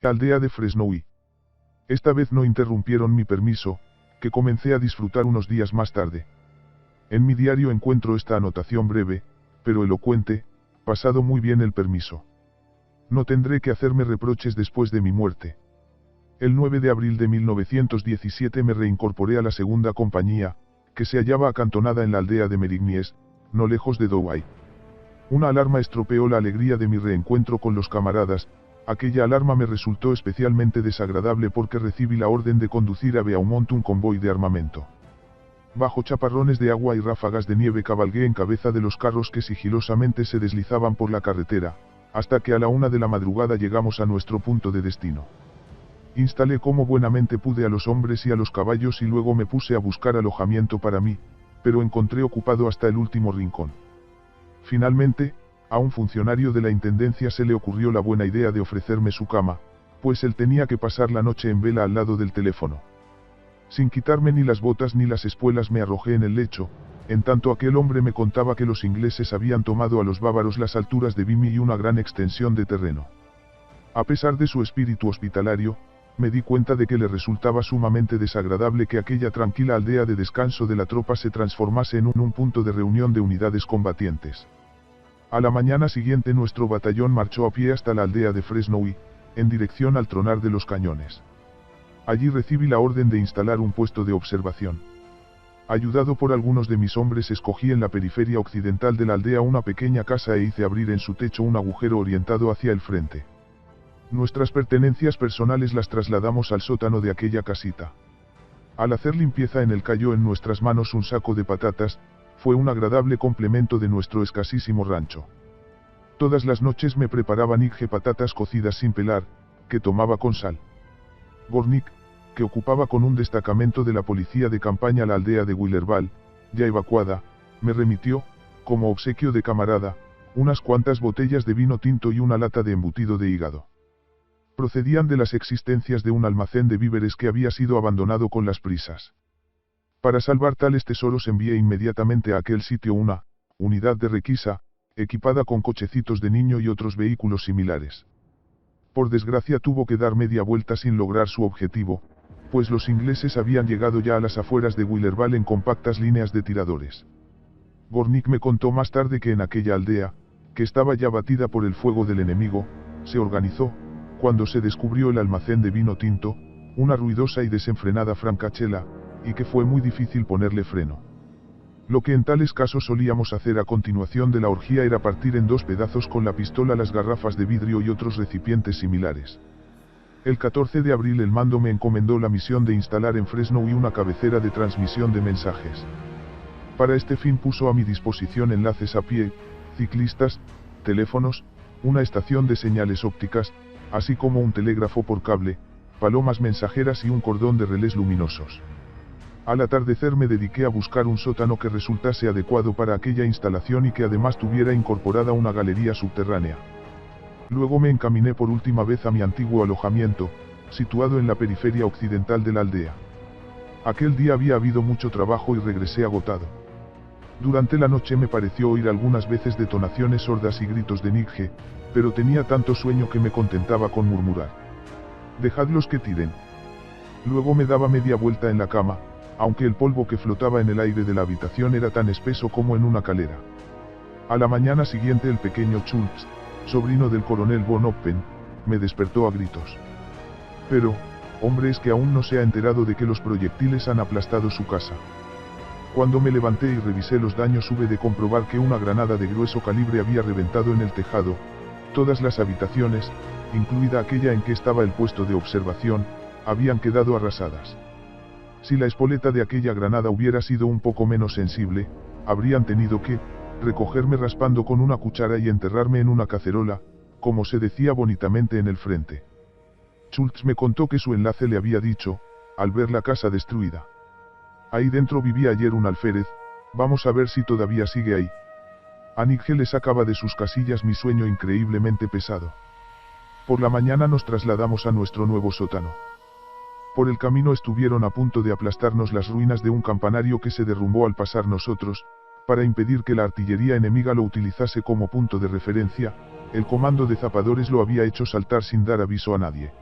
Aldea de Fresnoy. Esta vez no interrumpieron mi permiso, que comencé a disfrutar unos días más tarde. En mi diario encuentro esta anotación breve, pero elocuente: pasado muy bien el permiso. No tendré que hacerme reproches después de mi muerte. El 9 de abril de 1917 me reincorporé a la segunda compañía, que se hallaba acantonada en la aldea de Merignies, no lejos de Douai. Una alarma estropeó la alegría de mi reencuentro con los camaradas. Aquella alarma me resultó especialmente desagradable porque recibí la orden de conducir a Beaumont un convoy de armamento. Bajo chaparrones de agua y ráfagas de nieve cabalgué en cabeza de los carros que sigilosamente se deslizaban por la carretera, hasta que a la 1 de la madrugada llegamos a nuestro punto de destino. Instalé como buenamente pude a los hombres y a los caballos y luego me puse a buscar alojamiento para mí, pero encontré ocupado hasta el último rincón. Finalmente, a un funcionario de la intendencia se le ocurrió la buena idea de ofrecerme su cama, pues él tenía que pasar la noche en vela al lado del teléfono. Sin quitarme ni las botas ni las espuelas me arrojé en el lecho, en tanto aquel hombre me contaba que los ingleses habían tomado a los bávaros las alturas de Vimy y una gran extensión de terreno. A pesar de su espíritu hospitalario, me di cuenta de que le resultaba sumamente desagradable que aquella tranquila aldea de descanso de la tropa se transformase en un punto de reunión de unidades combatientes. A la mañana siguiente nuestro batallón marchó a pie hasta la aldea de Fresnoy, en dirección al tronar de los cañones. Allí recibí la orden de instalar un puesto de observación. Ayudado por algunos de mis hombres, escogí en la periferia occidental de la aldea una pequeña casa e hice abrir en su techo un agujero orientado hacia el frente. Nuestras pertenencias personales las trasladamos al sótano de aquella casita. Al hacer limpieza en él cayó en nuestras manos un saco de patatas. Fue un agradable complemento de nuestro escasísimo rancho. Todas las noches me preparaban Igge patatas cocidas sin pelar, que tomaba con sal. Gornik, que ocupaba con un destacamento de la policía de campaña la aldea de Willerval, ya evacuada, me remitió, como obsequio de camarada, unas cuantas botellas de vino tinto y una lata de embutido de hígado. Procedían de las existencias de un almacén de víveres que había sido abandonado con las prisas. Para salvar tales tesoros envié inmediatamente a aquel sitio una unidad de requisa, equipada con cochecitos de niño y otros vehículos similares. Por desgracia tuvo que dar media vuelta sin lograr su objetivo, pues los ingleses habían llegado ya a las afueras de Willerval en compactas líneas de tiradores. Gornik me contó más tarde que en aquella aldea, que estaba ya batida por el fuego del enemigo, se organizó, cuando se descubrió el almacén de vino tinto, una ruidosa y desenfrenada francachela, y que fue muy difícil ponerle freno. Lo que en tales casos solíamos hacer a continuación de la orgía era partir en dos pedazos con la pistola las garrafas de vidrio y otros recipientes similares. El 14 de abril el mando me encomendó la misión de instalar en Fresnoy una cabecera de transmisión de mensajes. Para este fin puso a mi disposición enlaces a pie, ciclistas, teléfonos, una estación de señales ópticas, así como un telégrafo por cable, palomas mensajeras y un cordón de relés luminosos. Al atardecer me dediqué a buscar un sótano que resultase adecuado para aquella instalación y que además tuviera incorporada una galería subterránea. Luego me encaminé por última vez a mi antiguo alojamiento, situado en la periferia occidental de la aldea. Aquel día había habido mucho trabajo y regresé agotado. Durante la noche me pareció oír algunas veces detonaciones sordas y gritos de Nigge, pero tenía tanto sueño que me contentaba con murmurar: «Dejadlos que tiren». Luego me daba media vuelta en la cama, aunque el polvo que flotaba en el aire de la habitación era tan espeso como en una calera. A la mañana siguiente el pequeño Schultz, sobrino del coronel von Oppen, me despertó a gritos. «Pero, hombre, es que aún no se ha enterado de que los proyectiles han aplastado su casa». Cuando me levanté y revisé los daños hube de comprobar que una granada de grueso calibre había reventado en el tejado. Todas las habitaciones, incluida aquella en que estaba el puesto de observación, habían quedado arrasadas. Si la espoleta de aquella granada hubiera sido un poco menos sensible, habrían tenido que recogerme raspando con una cuchara y enterrarme en una cacerola, como se decía bonitamente en el frente. Schultz me contó que su enlace le había dicho, al ver la casa destruida: «Ahí dentro vivía ayer un alférez, vamos a ver si todavía sigue ahí». A Nigge le sacaba de sus casillas mi sueño increíblemente pesado. Por la mañana nos trasladamos a nuestro nuevo sótano. Por el camino estuvieron a punto de aplastarnos las ruinas de un campanario que se derrumbó al pasar nosotros. Para impedir que la artillería enemiga lo utilizase como punto de referencia, El comando de zapadores lo había hecho saltar sin dar aviso a nadie.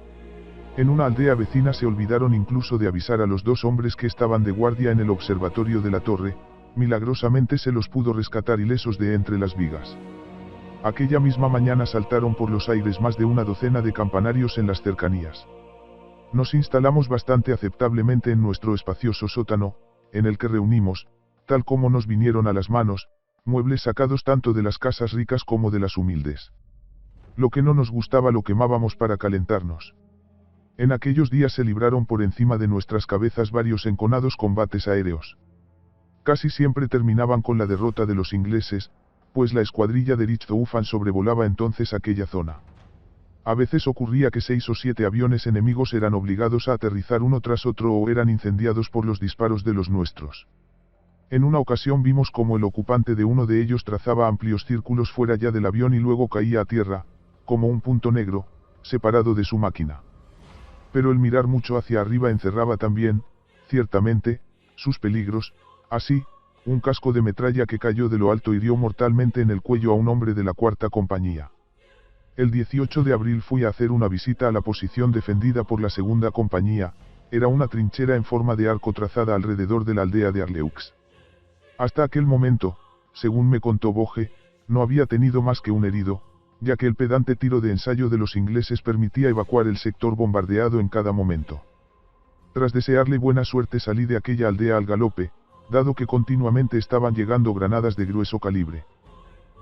En una aldea vecina se olvidaron incluso de avisar a los 2 hombres que estaban de guardia en el observatorio de la torre. Milagrosamente se los pudo rescatar ilesos de entre las vigas. Aquella misma mañana saltaron por los aires más de una docena de campanarios en las cercanías. Nos instalamos bastante aceptablemente en nuestro espacioso sótano, en el que reunimos, tal como nos vinieron a las manos, muebles sacados tanto de las casas ricas como de las humildes. Lo que no nos gustaba lo quemábamos para calentarnos. En aquellos días se libraron por encima de nuestras cabezas varios enconados combates aéreos. Casi siempre terminaban con la derrota de los ingleses, pues la escuadrilla de Richthofen sobrevolaba entonces aquella zona. A veces ocurría que 6 o 7 aviones enemigos eran obligados a aterrizar uno tras otro o eran incendiados por los disparos de los nuestros. En una ocasión vimos cómo el ocupante de uno de ellos trazaba amplios círculos fuera ya del avión y luego caía a tierra, como un punto negro, separado de su máquina. Pero el mirar mucho hacia arriba encerraba también, ciertamente, sus peligros. Así, un casco de metralla que cayó de lo alto hirió mortalmente en el cuello a un hombre de la 4ª compañía. El 18 de abril fui a hacer una visita a la posición defendida por la 2ª compañía. Era una trinchera en forma de arco trazada alrededor de la aldea de Arleux. Hasta aquel momento, según me contó Boge, no había tenido más que un herido, ya que el pedante tiro de ensayo de los ingleses permitía evacuar el sector bombardeado en cada momento. Tras desearle buena suerte salí de aquella aldea al galope, dado que continuamente estaban llegando granadas de grueso calibre.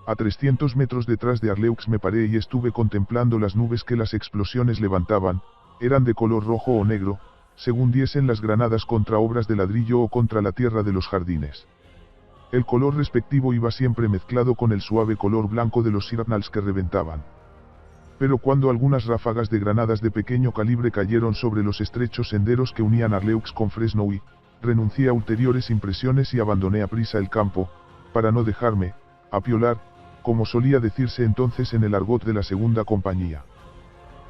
A 300 metros detrás de Arleux me paré y estuve contemplando las nubes que las explosiones levantaban. Eran de color rojo o negro, según diesen las granadas contra obras de ladrillo o contra la tierra de los jardines. El color respectivo iba siempre mezclado con el suave color blanco de los shrapnels que reventaban. Pero cuando algunas ráfagas de granadas de pequeño calibre cayeron sobre los estrechos senderos que unían Arleux con Fresnoy, renuncié a ulteriores impresiones y abandoné a prisa el campo, para no dejarme apiolar, como solía decirse entonces en el argot de la 2ª compañía.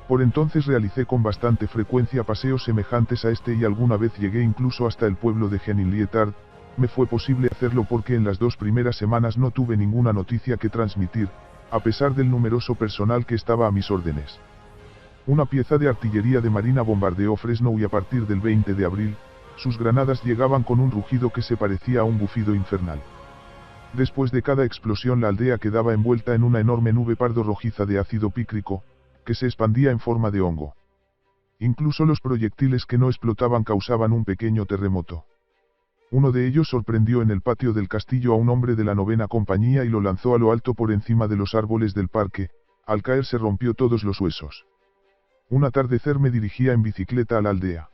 Por entonces realicé con bastante frecuencia paseos semejantes a este y alguna vez llegué incluso hasta el pueblo de Genil-Lietard. Me fue posible hacerlo porque en las 2 primeras semanas no tuve ninguna noticia que transmitir, a pesar del numeroso personal que estaba a mis órdenes. Una pieza de artillería de marina bombardeó Fresno y a partir del 20 de abril, sus granadas llegaban con un rugido que se parecía a un bufido infernal. Después de cada explosión la aldea quedaba envuelta en una enorme nube pardo rojiza de ácido pícrico, que se expandía en forma de hongo. Incluso los proyectiles que no explotaban causaban un pequeño terremoto. Uno de ellos sorprendió en el patio del castillo a un hombre de la 9ª compañía y lo lanzó a lo alto por encima de los árboles del parque. Al caer se rompió todos los huesos. Un atardecer me dirigía en bicicleta a la aldea.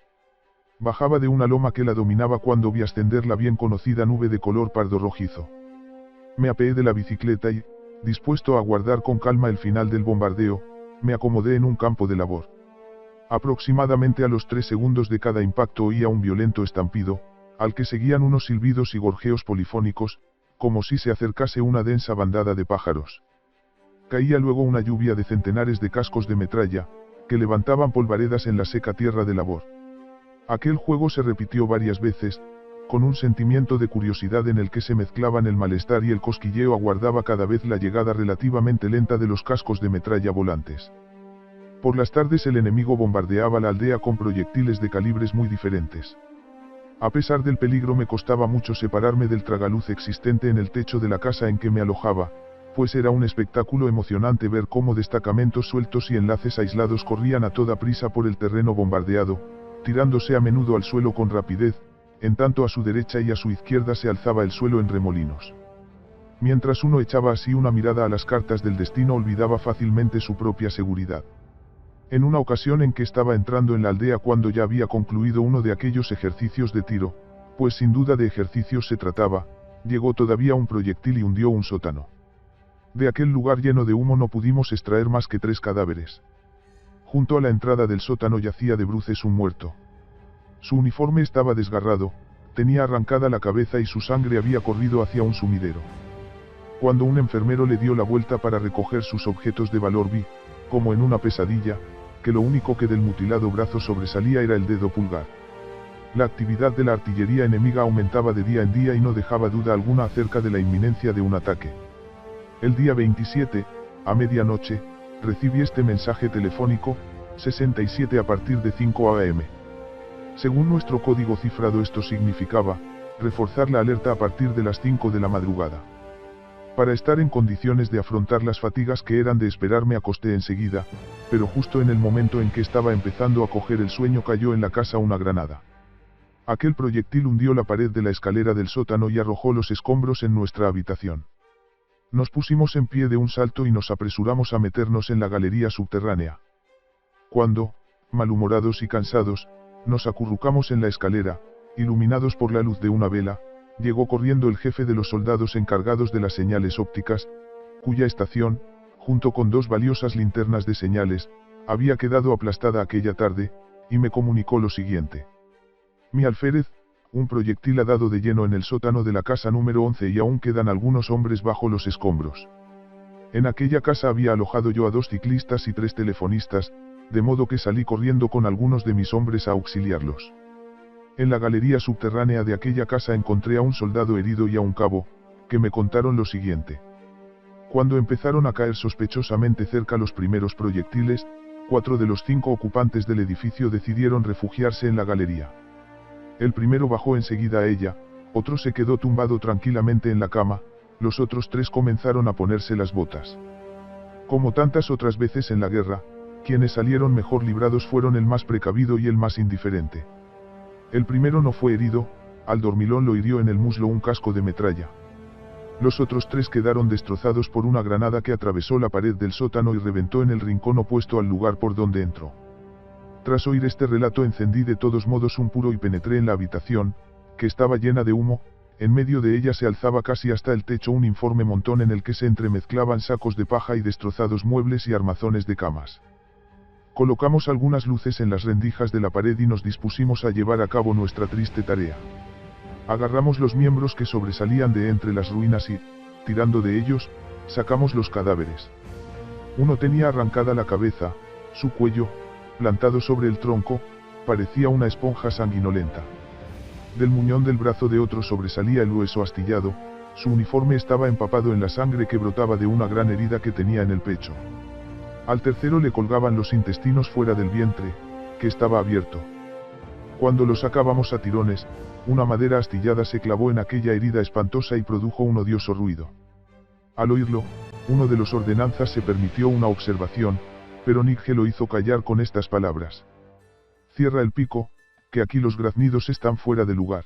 Bajaba de una loma que la dominaba cuando vi ascender la bien conocida nube de color pardo rojizo. Me apeé de la bicicleta y, dispuesto a aguardar con calma el final del bombardeo, me acomodé en un campo de labor. Aproximadamente a los 3 segundos de cada impacto oía un violento estampido, al que seguían unos silbidos y gorjeos polifónicos, como si se acercase una densa bandada de pájaros. Caía luego una lluvia de centenares de cascos de metralla, que levantaban polvaredas en la seca tierra de labor. Aquel juego se repitió varias veces, con un sentimiento de curiosidad en el que se mezclaban el malestar y el cosquilleo. Aguardaba cada vez la llegada relativamente lenta de los cascos de metralla volantes. Por las tardes el enemigo bombardeaba la aldea con proyectiles de calibres muy diferentes. A pesar del peligro me costaba mucho separarme del tragaluz existente en el techo de la casa en que me alojaba, pues era un espectáculo emocionante ver cómo destacamentos sueltos y enlaces aislados corrían a toda prisa por el terreno bombardeado, tirándose a menudo al suelo con rapidez, en tanto a su derecha y a su izquierda se alzaba el suelo en remolinos. Mientras uno echaba así una mirada a las cartas del destino olvidaba fácilmente su propia seguridad. En una ocasión en que estaba entrando en la aldea cuando ya había concluido uno de aquellos ejercicios de tiro, pues sin duda de ejercicios se trataba, llegó todavía un proyectil y hundió un sótano. De aquel lugar lleno de humo no pudimos extraer más que 3 cadáveres. Junto a la entrada del sótano yacía de bruces un muerto. Su uniforme estaba desgarrado, tenía arrancada la cabeza y su sangre había corrido hacia un sumidero. Cuando un enfermero le dio la vuelta para recoger sus objetos de valor vi, como en una pesadilla, que lo único que del mutilado brazo sobresalía era el dedo pulgar. La actividad de la artillería enemiga aumentaba de día en día y no dejaba duda alguna acerca de la inminencia de un ataque. El día 27, A medianoche, recibí este mensaje telefónico, 67 a partir de 5 am. Según nuestro código cifrado esto significaba, reforzar la alerta a partir de las 5 de la madrugada. Para estar en condiciones de afrontar las fatigas que eran de esperar me acosté enseguida, pero justo en el momento en que estaba empezando a coger el sueño cayó en la casa una granada. Aquel proyectil hundió la pared de la escalera del sótano y arrojó los escombros en nuestra habitación. Nos pusimos en pie de un salto y nos apresuramos a meternos en la galería subterránea. Cuando, malhumorados y cansados, nos acurrucamos en la escalera, iluminados por la luz de una vela, llegó corriendo el jefe de los soldados encargados de las señales ópticas, cuya estación, junto con 2 valiosas linternas de señales, había quedado aplastada aquella tarde, y me comunicó lo siguiente. Mi alférez, un proyectil ha dado de lleno en el sótano de la casa número 11 y aún quedan algunos hombres bajo los escombros. En aquella casa había alojado yo a 2 ciclistas y 3 telefonistas, de modo que salí corriendo con algunos de mis hombres a auxiliarlos. En la galería subterránea de aquella casa encontré a un soldado herido y a un cabo, que me contaron lo siguiente. Cuando empezaron a caer sospechosamente cerca los primeros proyectiles, 4 de los 5 ocupantes del edificio decidieron refugiarse en la galería. El primero bajó enseguida a ella, otro se quedó tumbado tranquilamente en la cama, los otros 3 comenzaron a ponerse las botas. Como tantas otras veces en la guerra, quienes salieron mejor librados fueron el más precavido y el más indiferente. El primero no fue herido, al dormilón lo hirió en el muslo un casco de metralla. Los otros 3 quedaron destrozados por una granada que atravesó la pared del sótano y reventó en el rincón opuesto al lugar por donde entró. Tras oír este relato encendí de todos modos un puro y penetré en la habitación, que estaba llena de humo, en medio de ella se alzaba casi hasta el techo un informe montón en el que se entremezclaban sacos de paja y destrozados muebles y armazones de camas. Colocamos algunas luces en las rendijas de la pared y nos dispusimos a llevar a cabo nuestra triste tarea. Agarramos los miembros que sobresalían de entre las ruinas y, tirando de ellos, sacamos los cadáveres. Uno tenía arrancada la cabeza, su cuello, plantado sobre el tronco, parecía una esponja sanguinolenta. Del muñón del brazo de otro sobresalía el hueso astillado, su uniforme estaba empapado en la sangre que brotaba de una gran herida que tenía en el pecho. Al tercero le colgaban los intestinos fuera del vientre, que estaba abierto. Cuando lo sacábamos a tirones, una madera astillada se clavó en aquella herida espantosa y produjo un odioso ruido. Al oírlo, uno de los ordenanzas se permitió una observación, pero Nigel lo hizo callar con estas palabras. Cierra el pico, que aquí los graznidos están fuera de lugar.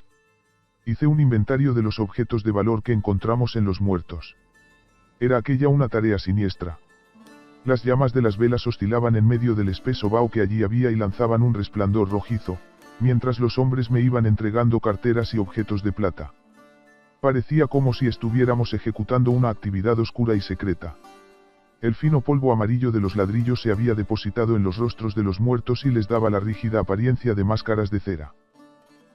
Hice un inventario de los objetos de valor que encontramos en los muertos. Era aquella una tarea siniestra. Las llamas de las velas oscilaban en medio del espeso vaho que allí había y lanzaban un resplandor rojizo, mientras los hombres me iban entregando carteras y objetos de plata. Parecía como si estuviéramos ejecutando una actividad oscura y secreta. El fino polvo amarillo de los ladrillos se había depositado en los rostros de los muertos y les daba la rígida apariencia de máscaras de cera.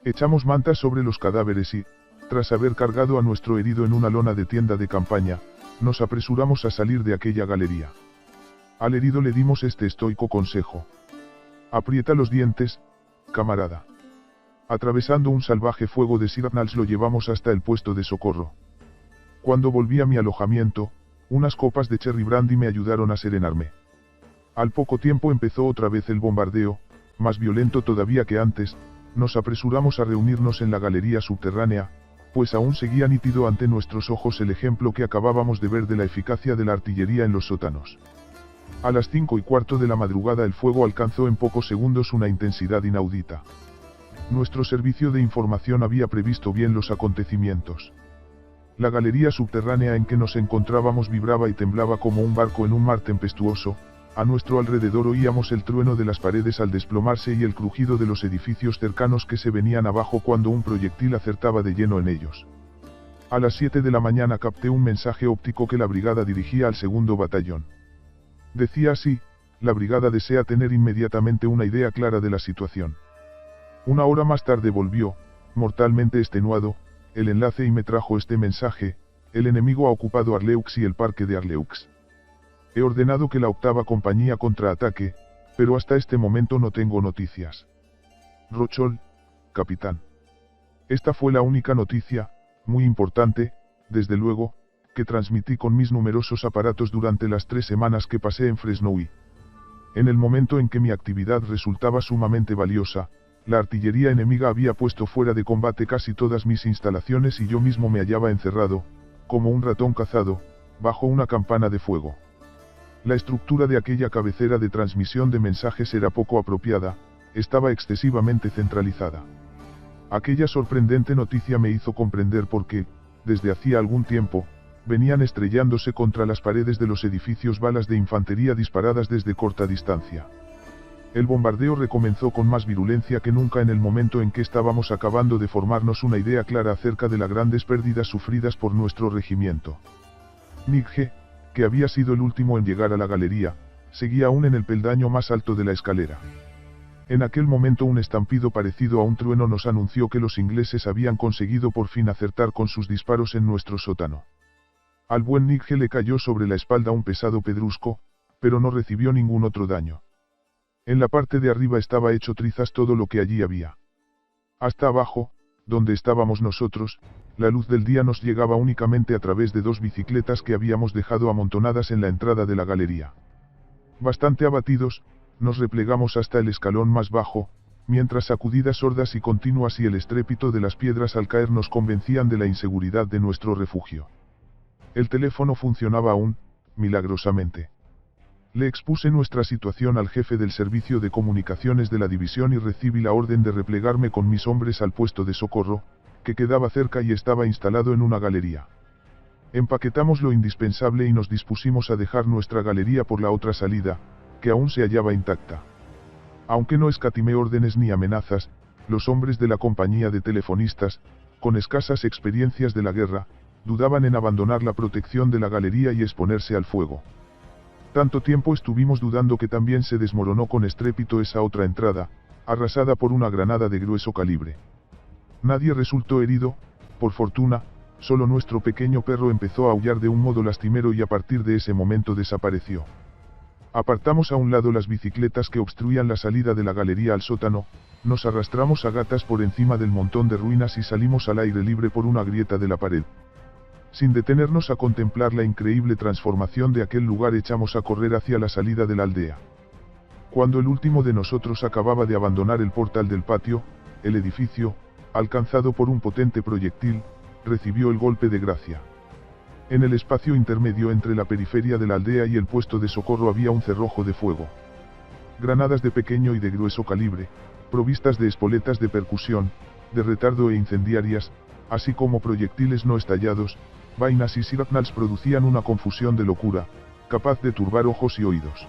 Echamos mantas sobre los cadáveres y, tras haber cargado a nuestro herido en una lona de tienda de campaña, nos apresuramos a salir de aquella galería. Al herido le dimos este estoico consejo. Aprieta los dientes, camarada. Atravesando un salvaje fuego de signals lo llevamos hasta el puesto de socorro. Cuando volví a mi alojamiento, unas copas de cherry brandy me ayudaron a serenarme. Al poco tiempo empezó otra vez el bombardeo, más violento todavía que antes. Nos apresuramos a reunirnos en la galería subterránea, pues aún seguía nítido ante nuestros ojos el ejemplo que acabábamos de ver de la eficacia de la artillería en los sótanos. A las 5:15 de la madrugada el fuego alcanzó en pocos segundos una intensidad inaudita. Nuestro servicio de información había previsto bien los acontecimientos. La galería subterránea en que nos encontrábamos vibraba y temblaba como un barco en un mar tempestuoso. A nuestro alrededor oíamos el trueno de las paredes al desplomarse y el crujido de los edificios cercanos que se venían abajo cuando un proyectil acertaba de lleno en ellos. A las 7 de la mañana capté un mensaje óptico que la brigada dirigía al segundo batallón. Decía así: la brigada desea tener inmediatamente una idea clara de la situación. Una hora más tarde volvió, mortalmente extenuado, el enlace y me trajo este mensaje: el enemigo ha ocupado Arleux y el parque de Arleux. He ordenado que la 8ª compañía contraataque, pero hasta este momento no tengo noticias. Rochol, capitán. Esta fue la única noticia, muy importante, desde luego, que transmití con mis numerosos aparatos durante las 3 semanas que pasé en Fresnoy. En el momento en que mi actividad resultaba sumamente valiosa, la artillería enemiga había puesto fuera de combate casi todas mis instalaciones y yo mismo me hallaba encerrado, como un ratón cazado, bajo una campana de fuego. La estructura de aquella cabecera de transmisión de mensajes era poco apropiada, estaba excesivamente centralizada. Aquella sorprendente noticia me hizo comprender por qué, desde hacía algún tiempo, venían estrellándose contra las paredes de los edificios balas de infantería disparadas desde corta distancia. El bombardeo recomenzó con más virulencia que nunca en el momento en que estábamos acabando de formarnos una idea clara acerca de las grandes pérdidas sufridas por nuestro regimiento. Nigge, que había sido el último en llegar a la galería, seguía aún en el peldaño más alto de la escalera. En aquel momento un estampido parecido a un trueno nos anunció que los ingleses habían conseguido por fin acertar con sus disparos en nuestro sótano. Al buen Nigge le cayó sobre la espalda un pesado pedrusco, pero no recibió ningún otro daño. En la parte de arriba estaba hecho trizas todo lo que allí había. Hasta abajo, donde estábamos nosotros, la luz del día nos llegaba únicamente a través de 2 bicicletas que habíamos dejado amontonadas en la entrada de la galería. Bastante abatidos, nos replegamos hasta el escalón más bajo, mientras sacudidas sordas y continuas y el estrépito de las piedras al caer nos convencían de la inseguridad de nuestro refugio. El teléfono funcionaba aún, milagrosamente. Le expuse nuestra situación al jefe del servicio de comunicaciones de la división y recibí la orden de replegarme con mis hombres al puesto de socorro, que quedaba cerca y estaba instalado en una galería. Empaquetamos lo indispensable y nos dispusimos a dejar nuestra galería por la otra salida, que aún se hallaba intacta. Aunque no escatimé órdenes ni amenazas, los hombres de la compañía de telefonistas, con escasas experiencias de la guerra, dudaban en abandonar la protección de la galería y exponerse al fuego. Tanto tiempo estuvimos dudando que también se desmoronó con estrépito esa otra entrada, arrasada por una granada de grueso calibre. Nadie resultó herido, por fortuna, solo nuestro pequeño perro empezó a aullar de un modo lastimero y a partir de ese momento desapareció. Apartamos a un lado las bicicletas que obstruían la salida de la galería al sótano, nos arrastramos a gatas por encima del montón de ruinas y salimos al aire libre por una grieta de la pared. Sin detenernos a contemplar la increíble transformación de aquel lugar echamos a correr hacia la salida de la aldea. Cuando el último de nosotros acababa de abandonar el portal del patio, el edificio, alcanzado por un potente proyectil, recibió el golpe de gracia. En el espacio intermedio entre la periferia de la aldea y el puesto de socorro había un cerrojo de fuego. Granadas de pequeño y de grueso calibre, provistas de espoletas de percusión, de retardo e incendiarias, así como proyectiles no estallados, vainas y shrapnels producían una confusión de locura, capaz de turbar ojos y oídos.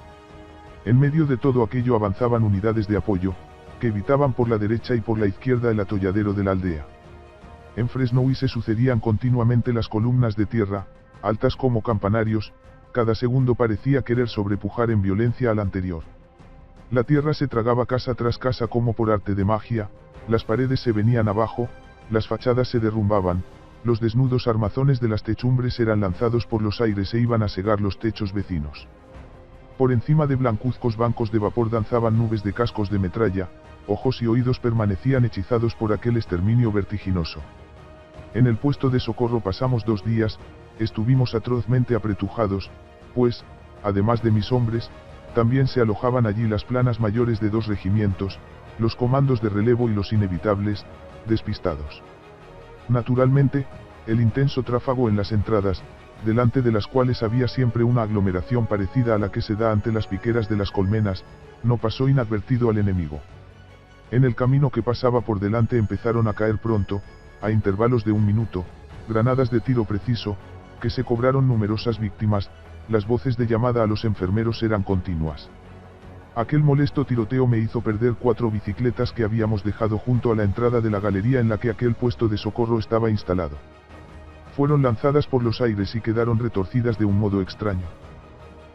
En medio de todo aquello avanzaban unidades de apoyo, que evitaban por la derecha y por la izquierda el atolladero de la aldea. En Fresnoy se sucedían continuamente las columnas de tierra, altas como campanarios, cada segundo parecía querer sobrepujar en violencia al anterior. La tierra se tragaba casa tras casa como por arte de magia, las paredes se venían abajo, las fachadas se derrumbaban, los desnudos armazones de las techumbres eran lanzados por los aires e iban a segar los techos vecinos. Por encima de blancuzcos bancos de vapor danzaban nubes de cascos de metralla, ojos y oídos permanecían hechizados por aquel exterminio vertiginoso. En el puesto de socorro pasamos 2 días, estuvimos atrozmente apretujados, pues, además de mis hombres, también se alojaban allí las planas mayores de 2 regimientos, los comandos de relevo y los inevitables, despistados. Naturalmente, el intenso tráfago en las entradas, delante de las cuales había siempre una aglomeración parecida a la que se da ante las piqueras de las colmenas, no pasó inadvertido al enemigo. En el camino que pasaba por delante empezaron a caer pronto, a intervalos de 1 minuto, granadas de tiro preciso, que se cobraron numerosas víctimas, las voces de llamada a los enfermeros eran continuas. Aquel molesto tiroteo me hizo perder 4 bicicletas que habíamos dejado junto a la entrada de la galería en la que aquel puesto de socorro estaba instalado. Fueron lanzadas por los aires y quedaron retorcidas de un modo extraño.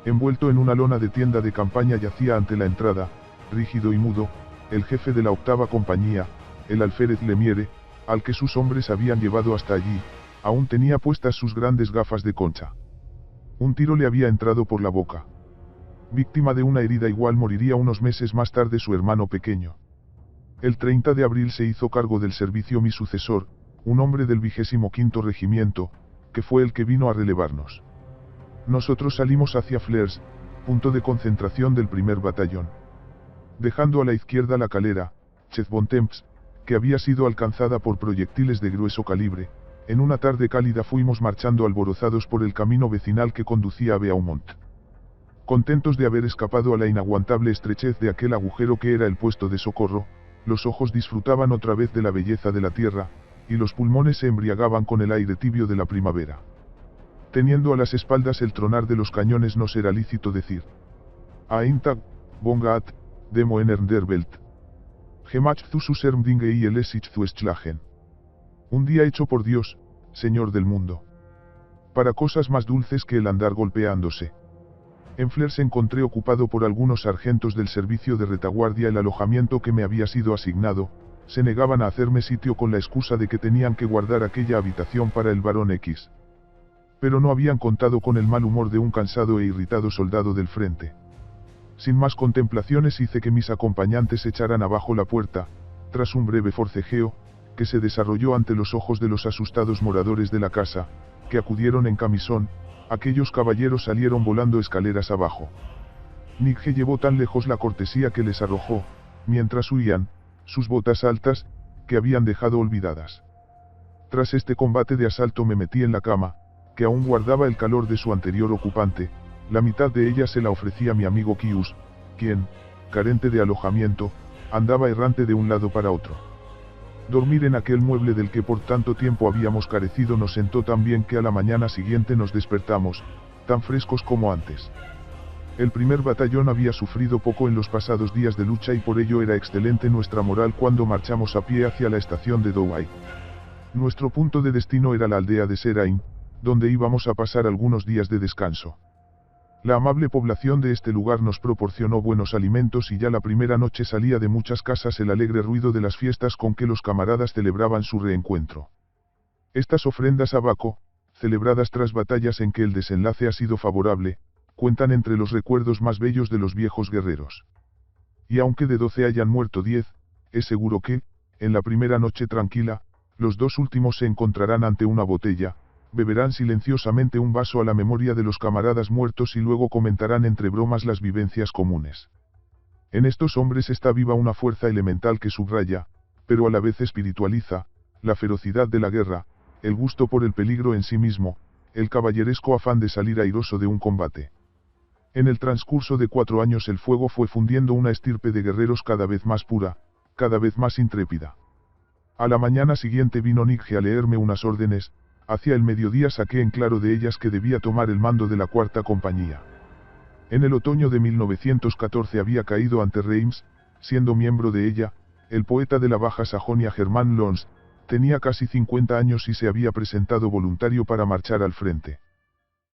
Envuelto en una lona de tienda de campaña yacía ante la entrada, rígido y mudo, el jefe de la 8ª compañía, el alférez Lemiere, al que sus hombres habían llevado hasta allí, aún tenía puestas sus grandes gafas de concha. Un tiro le había entrado por la boca. Víctima de una herida igual moriría unos meses más tarde su hermano pequeño. El 30 de abril se hizo cargo del servicio mi sucesor, un hombre del 25º regimiento, que fue el que vino a relevarnos. Nosotros salimos hacia Flers, punto de concentración del primer batallón. Dejando a la izquierda la calera, Chesbontemps, que había sido alcanzada por proyectiles de grueso calibre, en una tarde cálida fuimos marchando alborozados por el camino vecinal que conducía a Beaumont. Contentos de haber escapado a la inaguantable estrechez de aquel agujero que era el puesto de socorro, los ojos disfrutaban otra vez de la belleza de la tierra, y los pulmones se embriagaban con el aire tibio de la primavera. Teniendo a las espaldas el tronar de los cañones nos era lícito decir: Aintag, bongaat, demo en der Welt. Gemach zu Susermdinge y el Essich zu Schlagen. Un día hecho por Dios, Señor del mundo. Para cosas más dulces que el andar golpeándose. En Flers encontré ocupado por algunos sargentos del servicio de retaguardia el alojamiento que me había sido asignado, se negaban a hacerme sitio con la excusa de que tenían que guardar aquella habitación para el barón X. Pero no habían contado con el mal humor de un cansado e irritado soldado del frente. Sin más contemplaciones hice que mis acompañantes echaran abajo la puerta, tras un breve forcejeo, que se desarrolló ante los ojos de los asustados moradores de la casa, que acudieron en camisón. Aquellos caballeros salieron volando escaleras abajo. Nigge llevó tan lejos la cortesía que les arrojó, mientras huían, sus botas altas, que habían dejado olvidadas. Tras este combate de asalto me metí en la cama, que aún guardaba el calor de su anterior ocupante, la mitad de ella se la ofrecía mi amigo Kius, quien, carente de alojamiento, andaba errante de un lado para otro. Dormir en aquel mueble del que por tanto tiempo habíamos carecido nos sentó tan bien que a la mañana siguiente nos despertamos, tan frescos como antes. El primer batallón había sufrido poco en los pasados días de lucha y por ello era excelente nuestra moral cuando marchamos a pie hacia la estación de Douai. Nuestro punto de destino era la aldea de Seraing, donde íbamos a pasar algunos días de descanso. La amable población de este lugar nos proporcionó buenos alimentos y ya la primera noche salía de muchas casas el alegre ruido de las fiestas con que los camaradas celebraban su reencuentro. Estas ofrendas a Baco, celebradas tras batallas en que el desenlace ha sido favorable, cuentan entre los recuerdos más bellos de los viejos guerreros. Y aunque de 12 hayan muerto 10, es seguro que, en la primera noche tranquila, los dos últimos se encontrarán ante una botella, beberán silenciosamente un vaso a la memoria de los camaradas muertos y luego comentarán entre bromas las vivencias comunes. En estos hombres está viva una fuerza elemental que subraya, pero a la vez espiritualiza, la ferocidad de la guerra, el gusto por el peligro en sí mismo, el caballeresco afán de salir airoso de un combate. En el transcurso de 4 años el fuego fue fundiendo una estirpe de guerreros cada vez más pura, cada vez más intrépida. A la mañana siguiente vino Nigge a leerme unas órdenes. Hacia el mediodía saqué en claro de ellas que debía tomar el mando de la 4ª compañía. En el otoño de 1914 había caído ante Reims, siendo miembro de ella, el poeta de la Baja Sajonia Germán Lons, tenía casi 50 años y se había presentado voluntario para marchar al frente.